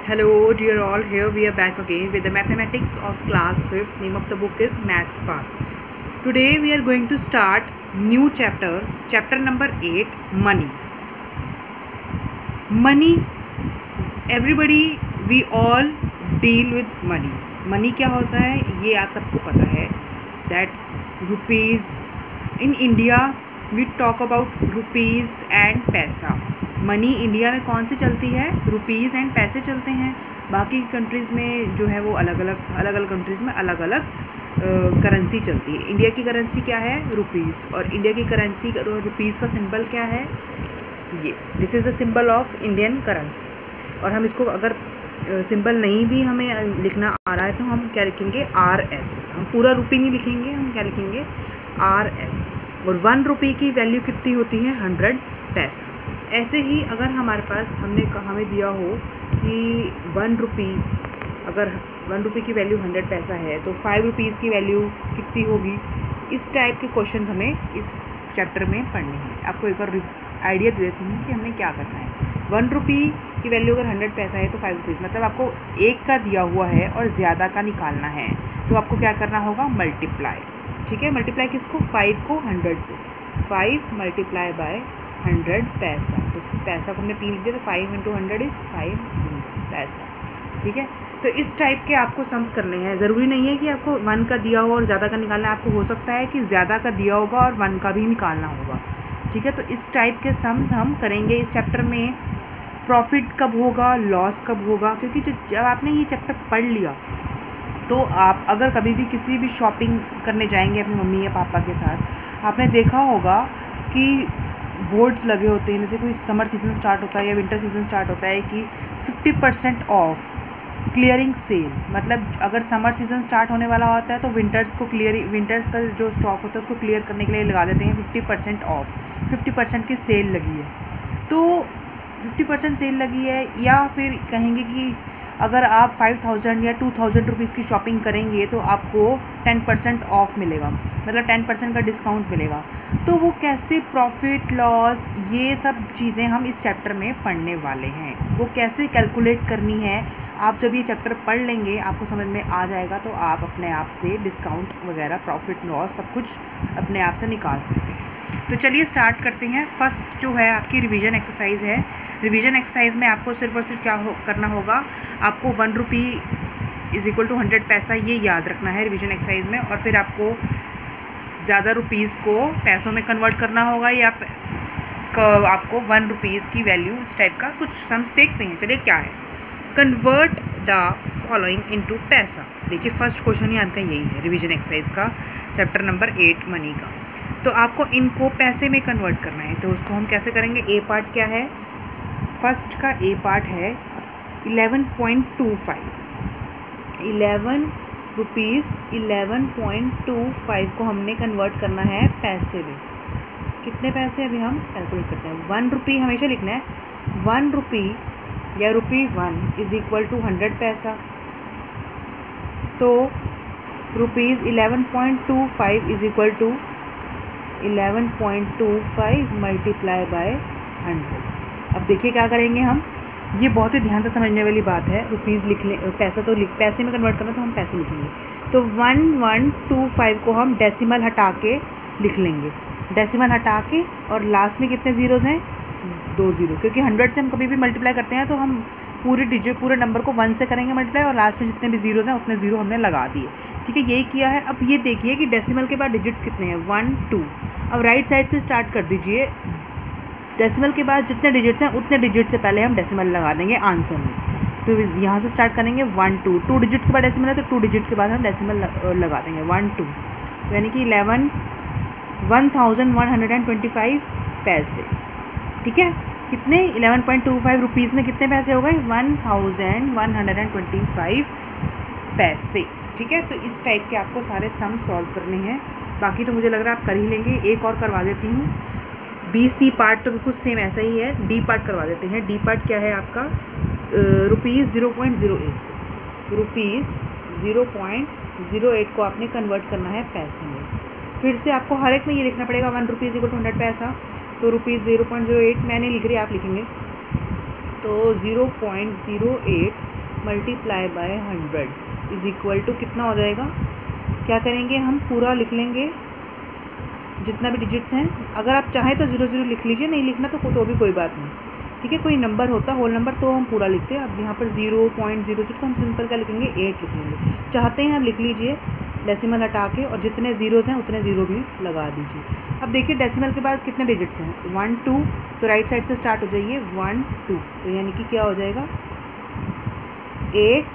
Hello dear all, here we are back again with the mathematics of class 5th. Name of the book is Maths Path. Today we are going to start new chapter number 8, money. Money, everybody, we all deal with money. Money क्या होता है ये आप सबको पता है that rupees in India we talk about rupees and पैसा. Money India में कौन सी चलती है? रुपीज़ एंड पैसे चलते हैं. बाकी कंट्रीज़ में जो है वो अलग अलग कंट्रीज़ में अलग अलग करेंसी चलती है. इंडिया की करेंसी क्या है? रुपीज़. और इंडिया की करेंसी रुपीज़ का सिंबल क्या है? ये this is the symbol of Indian currency. और हम इसको अगर सिंबल नहीं भी हमें लिखना आ रहा है तो हम क्या लिखेंगे? RS. हम पूरा रुपये नहीं लिखेंगे, हम क्या लिखेंगे? RS. और 1 रुपये की वैल्यू कितनी होती है? 100 पैसा. ऐसे ही अगर हमारे पास हमें दिया हो कि 1 रुपी, अगर 1 रुपये की वैल्यू 100 पैसा है तो 5 रुपीज़ की वैल्यू कितनी होगी? इस टाइप के क्वेश्चन हमें इस चैप्टर में पढ़ने हैं. आपको एक बार आइडिया दे देती हूँ कि हमें क्या करना है. 1 रुपी की वैल्यू अगर 100 पैसा है तो 5 रुपीज़, मतलब आपको एक का दिया हुआ है और ज़्यादा का निकालना है तो आपको क्या करना होगा? मल्टीप्लाई. ठीक है, मल्टीप्लाई किसको? 5 को 100 से. 5 मल्टीप्लाई बाय 100 पैसा. तो पैसा को हमने 3 लिख दिया तो 5 × 100 इज़ 500 पैसा. ठीक है, तो इस टाइप के आपको सम्स करने हैं. ज़रूरी नहीं है कि आपको 1 का दिया हो और ज़्यादा का निकालना है. आपको हो सकता है कि ज़्यादा का दिया होगा और 1 का भी निकालना होगा. ठीक है, तो इस टाइप के सम्स हम करेंगे इस चैप्टर में. प्रॉफिट कब होगा, लॉस कब होगा, क्योंकि जब आपने ये चैप्टर पढ़ लिया तो आप अगर कभी भी किसी भी शॉपिंग करने जाएंगे अपनी मम्मी या पापा के साथ, आपने देखा होगा कि बोर्ड्स लगे होते हैं. जैसे कोई समर सीज़न स्टार्ट होता है या विंटर सीज़न स्टार्ट होता है कि 50% ऑफ, क्लियरिंग सेल. मतलब अगर समर सीज़न स्टार्ट होने वाला होता है तो विंटर्स का जो स्टॉक होता है उसको क्लियर करने के लिए लगा देते हैं 50% ऑफ. 50% की सेल लगी है तो 50% सेल लगी है. या फिर कहेंगे कि अगर आप 5000 या 2000 रुपीज़ की शॉपिंग करेंगे तो आपको 10% ऑफ मिलेगा, मतलब 10% का डिस्काउंट मिलेगा. तो वो कैसे प्रॉफिट लॉस ये सब चीज़ें हम इस चैप्टर में पढ़ने वाले हैं. वो कैसे कैलकुलेट करनी है, आप जब ये चैप्टर पढ़ लेंगे आपको समझ में आ जाएगा तो आप अपने आप से डिस्काउंट वगैरह, प्रॉफिट लॉस सब कुछ अपने आप से निकाल सकते हैं. तो चलिए स्टार्ट करते हैं. फर्स्ट जो है आपकी रिवीजन एक्सरसाइज है. रिवीजन एक्सरसाइज में आपको सिर्फ और सिर्फ क्या करना होगा? आपको 1 रुपी इज़ इक्वल टू 100 पैसा ये याद रखना है रिवीजन एक्सरसाइज में. और फिर आपको ज़्यादा रुपीज़ को पैसों में कन्वर्ट करना होगा या आपको 1 रुपीज़ की वैल्यू, इस टाइप का कुछ सम्स देखते हैं. चलिए क्या है? कन्वर्ट द फॉलोइंग इनटू पैसा. देखिए फर्स्ट क्वेश्चन ही आपका यही है रिवीजन एक्सरसाइज का, चैप्टर नंबर 8 मनी का. तो आपको इनको पैसे में कन्वर्ट करना है. तो उसको हम कैसे करेंगे? ए पार्ट क्या है? फर्स्ट का ए पार्ट है 11.25. 11 रुपीज़ 11.25 को हमने कन्वर्ट करना है पैसे में. कितने पैसे अभी हम कैलकुलेट करते हैं? 1 रुपी हमेशा लिखना है. 1 रुपी या ₹1 इज़ इक्वल टू 100 पैसा. तो rupees 11.25 is equal to 11.25 multiply by 100. अब देखिए क्या करेंगे हम. ये बहुत ही ध्यान से समझने वाली बात है. रुपीज़ लिख लें, पैसा तो पैसे में कन्वर्ट करना तो हम पैसे लिखेंगे. तो 1125 को हम डेसिमल हटा के लिख लेंगे. डेसिमल हटा के और लास्ट में कितने ज़ीरोज़ हैं? 2 ज़ीरो. क्योंकि 100 से हम कभी भी मल्टीप्लाई करते हैं तो हम पूरे नंबर को 1 से करेंगे मल्टीप्लाई और लास्ट में जितने भी ज़ीरोज़ हैं उतने ज़ीरो हमने लगा दिए. ठीक है, यही किया है. अब ये देखिए कि डेसिमल के बाद डिजिट्स कितने हैं? 1 2. अब राइट साइड से स्टार्ट कर दीजिए. डेसिमल के बाद जितने डिजिट्स हैं उतने डिजिट से पहले हम डेसिमल लगा देंगे आंसर में. तो यहाँ से स्टार्ट करेंगे 1 2. 2 डिजिट के बाद डेसिमल है तो 2 डिजिट के बाद हम डेसिमल लगा देंगे 1 2. यानी कि 1125 पैसे. ठीक है, कितने? 11.25 रुपीज़ में कितने पैसे हो गए? 1125 पैसे. ठीक है, तो इस टाइप के आपको सारे सम सॉल्व करने हैं. बाकी तो मुझे लग रहा है आप कर ही लेंगे. एक और करवा देती हूँ. BC पार्ट तो बिल्कुल सेम ऐसा ही है. डी पार्ट करवा देते हैं. डी पार्ट क्या है आपका? रुपीज़ 0.08. रुपीज़ 0.08 को आपने कन्वर्ट करना है पैसे में. फिर से आपको हर एक में ये लिखना पड़ेगा 1 रुपीज़ इक्वल टू 100 पैसा. तो रुपीज़ 0.08 मैं नहीं लिख रही, आप लिखेंगे. तो तो 0.08 multiply by 100 is equal to कितना हो जाएगा। क्या करेंगे हम, पूरा लिख लेंगे जितना भी डिजिट्स हैं। अगर आप चाहें तो 00 लिख लीजिए, नहीं लिखना तो भी कोई बात नहीं, ठीक है। कोई नंबर होता होल नंबर तो हम पूरा लिखते हैं। अब यहाँ पर 0.06 तो हम सिंपल क्या लिखेंगे, 8 लिख लेंगे। चाहते हैं हम लिख लीजिए डेसिमल हटा के, और जितने ज़ीरोज़ हैं उतने ज़ीरो भी लगा दीजिए। अब देखिए डेसिमल के बाद कितने डिजिट्स हैं, 1 2, तो राइट साइड से स्टार्ट हो जाइए 1 2, तो यानी कि क्या हो जाएगा 8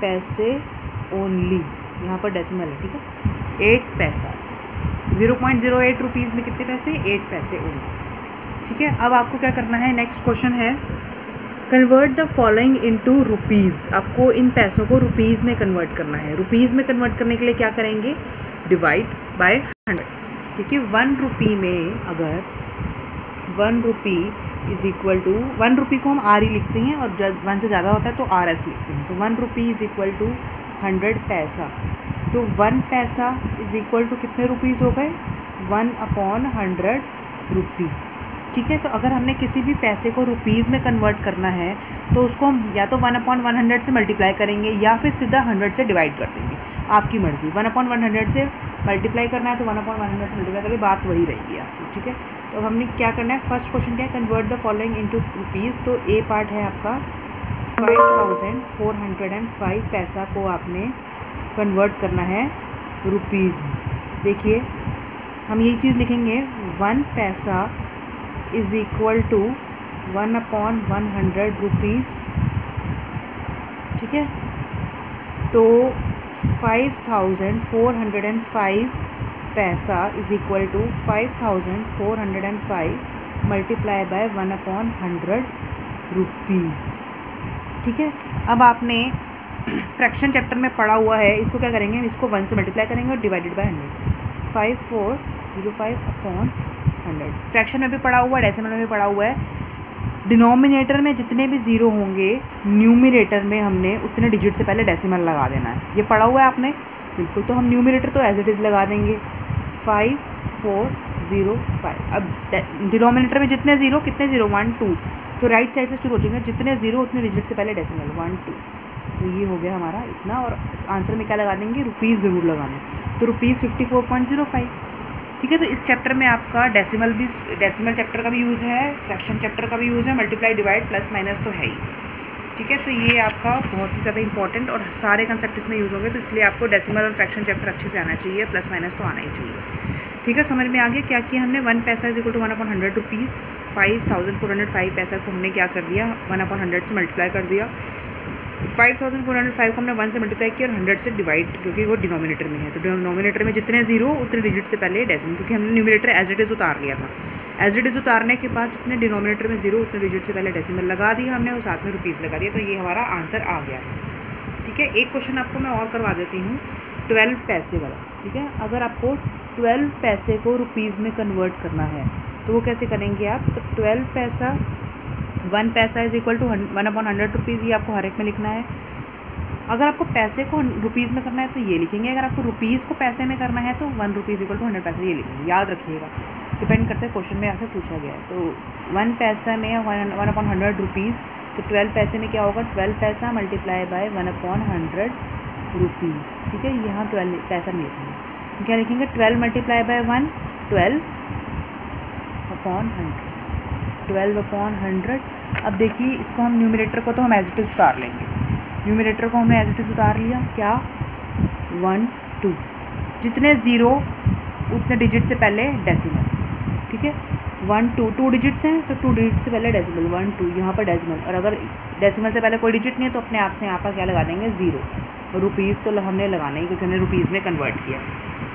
पैसे ओनली, यहाँ पर डेसिमल है, ठीक है। 8 पैसा, 0.08 रुपीज़ में कितने पैसे, 8 पैसे ओनली, ठीक है। अब आपको क्या करना है, नेक्स्ट क्वेश्चन है convert the following into rupees. आपको इन पैसों को रुपीज़ में कन्वर्ट करना है। रुपीज़ में कन्वर्ट करने के लिए क्या करेंगे, डिवाइड बाय 100, ठीक है। 1 रुपी में अगर 1 रुपी इज़ इक्वल टू, 1 रुपी को हम आर ही लिखते हैं और जब 1 से ज़्यादा होता है तो आर एस लिखते हैं। तो 1 रुपी इज़ इक्वल टू 100 पैसा, तो 1 पैसा इज़ इक्वल टू कितने रुपीज़ हो गए, 1/100 रुपी, ठीक है। तो अगर हमने किसी भी पैसे को रुपीज़ में कन्वर्ट करना है तो उसको हम या तो 1/100 से मल्टीप्लाई करेंगे या फिर सीधा 100 से डिवाइड कर देंगे, आपकी मर्ज़ी। 1/100 से मल्टीप्लाई करना है तो 1/100 से मल्टीप्लाई करेंगे, बात वही रहेगी आपकी, ठीक है। तो हमने क्या करना है, फर्स्ट क्वेश्चन क्या है, convert the following into rupees. तो ए पार्ट है आपका 5405 पैसा को आपने कन्वर्ट करना है रुपीज़ में। देखिए हम यही चीज़ लिखेंगे, 1 पैसा इज़ इक्वल टू 1/100 रुपीज़, ठीक है। तो 5405 paisa is equal to 5405 multiply by 1/100 rupees, ठीक है। अब आपने फ्रैक्शन चैप्टर में पढ़ा हुआ है, इसको क्या करेंगे, इसको 1 से मल्टीप्लाई करेंगे और डिवाइडेड बाय 100, 5405/100। फ्रैक्शन में भी पढ़ा हुआ है, डेसिमल में भी पढ़ा हुआ है। डिनोमिनेटर में जितने भी ज़ीरो होंगे, न्यूमिनेटर में हमने उतने डिजिट से पहले डेसिमल लगा देना है। ये पढ़ा हुआ है आपने, बिल्कुल। तो हम न्यूमिनेटर तो एज इट इज़ लगा देंगे 5405। अब डिनोमिनेटर में जितने ज़ीरो, कितने ज़ीरो, 1 2, तो राइट साइड से शुरू हो जाएंगे, जितने ज़ीरो उतने डिजिट से पहले डेसिमल 1 2, तो ये हो गया हमारा इतना। और आंसर में क्या लगा देंगे, रुपीज़ ज़रूर लगाना, तो रुपीज़ 54.05, ठीक है। तो इस चैप्टर में आपका डेसिमल चैप्टर का भी यूज़ है, फ्रैक्शन चैप्टर का भी यूज़ है, मल्टीप्लाई डिवाइड प्लस माइनस तो है ही, ठीक है। तो ये आपका बहुत ही ज़्यादा इंपॉर्टेंट और सारे कंसेप्ट इसमें यूज़ होंगे, तो इसलिए आपको डेसिमल और फ्रैक्शन चैप्टर अच्छे से आना चाहिए, प्लस माइनस तो आना ही चाहिए, ठीक है। समझ में आ गया क्या किया हमने, 1 पैसा इज इक्वल टू 1/100 रुपीज़, 5405 पैसा को हमने क्या कर दिया, 1/100 से मल्टीप्लाई कर दिया। 5405 को हमने 1 से मल्टीप्लाई किया और 100 से डिवाइड, क्योंकि वो डिनोमिनेटर में है। तो डिनोमिनेटर में जितने ज़ीरो उतने डिजिट से पहले डेसिमल, क्योंकि हमने न्यूमिनेटर एज इट इज़ उतार लिया था। एज इट इज़ उतारने के बाद जितने डिनोमिनेटर में ज़ीरो उतने डिजिट से पहले डेसिमल लगा दिया हमने और साथ में रुपीज़ लगा दिया, तो ये हमारा आंसर आ गया, ठीक है। एक क्वेश्चन आपको मैं और करवा देती हूँ, 12 पैसे वाला, ठीक है। अगर आपको 12 पैसे को रुपीज़ में कन्वर्ट करना है तो वो कैसे करेंगे आप, तो 12 पैसा, 1 पैसा इज़ इक्वल टू 1/100 रुपीज़, ये आपको हर एक में लिखना है। अगर आपको पैसे को रुपीज़ में करना है तो ये लिखेंगे, अगर आपको रुपीज़ को पैसे में करना है तो 1 रुपीज़ इक्वल टू 100 पैसे, ये लिखेंगे, याद रखिएगा, डिपेंड करते हैं क्वेश्चन में आपसे पूछा गया है। तो 1 पैसा में 1/100 रुपीज़, तो 12 पैसे में क्या होगा, 12 पैसा मल्टीप्लाई बाय 1/100 रुपीज़, ठीक है। यहाँ 12 पैसा नहीं लिखेंगे, क्या लिखेंगे, 12 मल्टीप्लाई बाय 1, 12/100, 12/100। अब देखिए इसको हम न्यूमिनेटर को तो हम एज इट इज़ उतार लेंगे, न्यूमिनेटर को हमने एज इट इज़ उतार लिया, क्या 1 2, जितने ज़ीरो उतने डिजिट से पहले डेसिमल, ठीक है। 1 2, 2 डिजिट्स हैं तो 2 डिजिट से पहले डेसिमल, 1 2 यहाँ पर डेसिमल, और अगर डेसिमल से पहले कोई डिजिट नहीं है तो अपने आप से यहाँ पर क्या लगा देंगे, ज़ीरो। रुपीज़ तो हमने लगाना ही, क्योंकि हमने रुपीज़ में कन्वर्ट किया।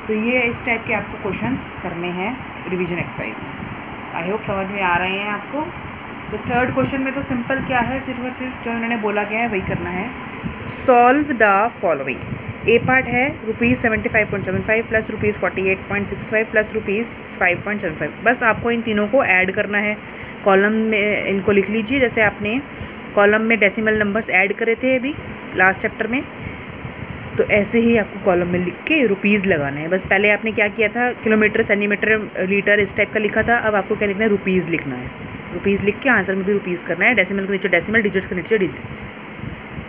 तो ये इस टाइप के आपको क्वेश्चंस करने हैं रिवीजन एक्सरसाइज में। आई होप समझ में आ रहे हैं आपको। तो थर्ड क्वेश्चन में तो सिंपल क्या है, सिर्फ और सिर्फ जो उन्होंने बोला गया है वही करना है। Solve the following. A part है ₹75.75 प्लस ₹48.65 प्लस ₹5.75। बस आपको इन तीनों को ऐड करना है, कॉलम में इनको लिख लीजिए, जैसे आपने कॉलम में डेसिमल नंबर्स ऐड करे थे अभी लास्ट चैप्टर में, तो ऐसे ही आपको कॉलम में लिख के रुपीज़ लगाना है। बस पहले आपने क्या किया था, किलोमीटर, सेंटीमीटर, लीटर इस टाइप का लिखा था, अब आपको क्या लिखना है, रुपीज़ लिखना है। रुपीज़ लिख के आंसर में भी रुपीज़ करना है, डेसिमल के नीचे डेसिमल, डिजिट्स के नीचे डिजिट्स।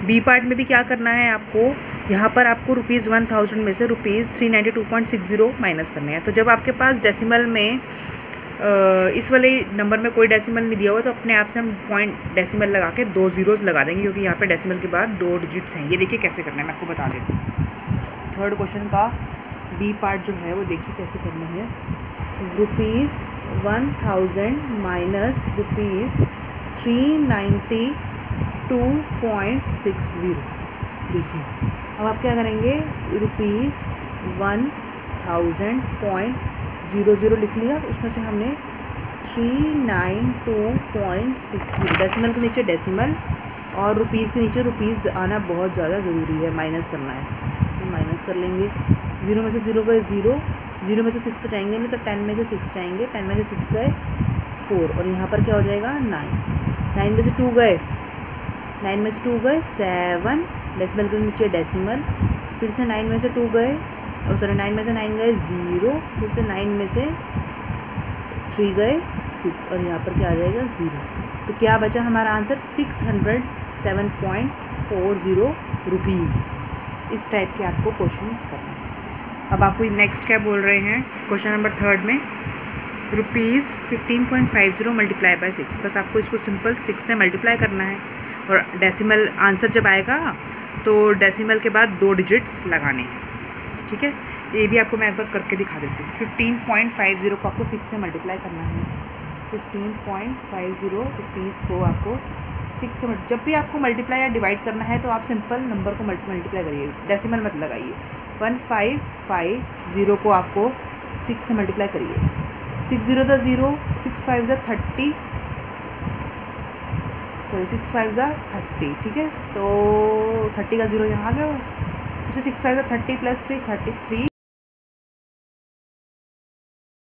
बी पार्ट में भी क्या करना है आपको, यहाँ पर आपको ₹1000 में से ₹392.60 माइनस करने हैं। तो जब आपके पास डेसिमल में इस वाले नंबर में कोई डेसिमल नहीं दिया हुआ तो अपने आप से हम पॉइंट डेसिमल लगा के 2 ज़ीरोज़ लगा देंगे, क्योंकि यहाँ पे डेसिमल के बाद 2 डिजिट्स हैं। ये देखिए कैसे करना है, मैं आपको बता देती हूँ। थर्ड क्वेश्चन का बी पार्ट जो है वो देखिए कैसे करना है। ₹1000 माइनस ₹392.60। देखिए अब आप क्या करेंगे, ₹1000.00 लिख लिया, उसमें से हमने 392.60 डेसिमल के नीचे डेसिमल और रुपीज़ के नीचे रुपीज़ आना बहुत ज़्यादा ज़रूरी है, माइनस करना है तो माइनस कर लेंगे। 0 में से 0 गए 0, 0 में से 6 तो जाएंगे नहीं, तो 10 में से 6 जाएंगे, 10 में से 6 गए 4 और यहाँ पर क्या हो जाएगा 9, 9 में से 2 गए, 9 में से 2 गए 7, डेसिमल के नीचे डेसिमल, फिर से 9 में से 2 गए, और सॉरी 9 में से 9 गए 0, फिर से 9 में से 3 गए 6 और यहाँ पर क्या आ जाएगा 0। तो क्या बचा हमारा आंसर 607.40 रुपीज़। इस टाइप के आपको क्वेश्चंस करना है। अब आपको नेक्स्ट क्या बोल रहे हैं, क्वेश्चन नंबर 3 में ₹15.50 मल्टीप्लाई बाय 6। बस आपको इसको सिंपल 6 से मल्टीप्लाई करना है और डेसिमल आंसर जब आएगा तो डेसिमल के बाद 2 डिजिट्स लगाने हैं। ठीक है, ये भी आपको मैं एक बार करके दिखा देती हूँ। 15.50 को आपको 6 से मल्टीप्लाई करना है। 15.50 रुपीज़ को आपको 6 से जब भी आपको मल्टीप्लाई या डिवाइड करना है तो आप सिंपल नंबर को मल्टीप्लाई करिए, डेसिमल मत लगाइए। 1550 को आपको 6 से मल्टीप्लाई करिए। 6 0 ज़ा 0, 6 5 ज़ा 30, सॉरी 6 5 ज़ा 30। ठीक है, तो 30 का 0 यहाँ आ गया, उसे 6 5 ज़ा 30 प्लस 3 33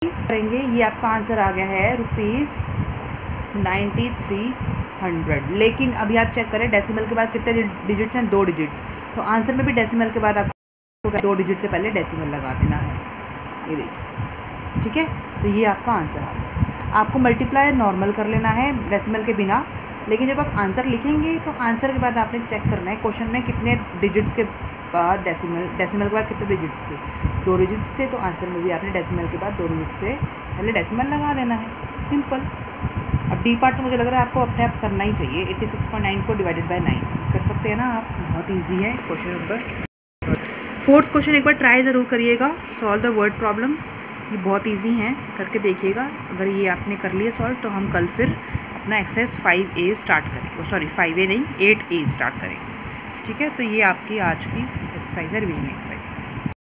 करेंगे। ये आपका आंसर आ गया है ₹9300। लेकिन अभी आप चेक करें डेसिमल के बाद कितने डिजिट्स हैं, 2 डिजिट्स। तो आंसर में भी डेसिमल के बाद आपको 2 डिजिट से पहले डेसिमल लगा देना है। ये देखिए, ठीक है, तो ये आपका आंसर आ गया। आपको मल्टीप्लाई नॉर्मल कर लेना है डेसिमल के बिना, लेकिन जब आप आंसर लिखेंगे तो आंसर के बाद आपने चेक करना है क्वेश्चन में कितने डिजिट्स के बाद डेसिमल के बाद कितने डिजिट्स थे, 2 डिजिट्स थे, तो आंसर में भी आपने डेसिमल के बाद 2 डिजिट से पहले डेसिमल लगा देना है, सिंपल। अब डी पार्ट तो मुझे लग रहा है आपको अपने आप करना ही चाहिए। 86.94 डिवाइडेड बाय 9 कर सकते हैं ना आप, बहुत ईजी है क्वेश्चन नंबर। 4th क्वेश्चन एक बार ट्राई ज़रूर करिएगा, सॉल्व द वर्ड प्रॉब्लम्स, ये बहुत ईजी हैं, करके देखिएगा। अगर ये आपने कर लिया सॉल्व तो हम कल फिर अपना एक्सरसाइज 5A स्टार्ट करेंगे, सॉरी 5A नहीं 8A स्टार्ट करेंगे। ठीक है, तो ये आपकी आज की एक्सरसाइज है, रिवीजन एक्सरसाइज।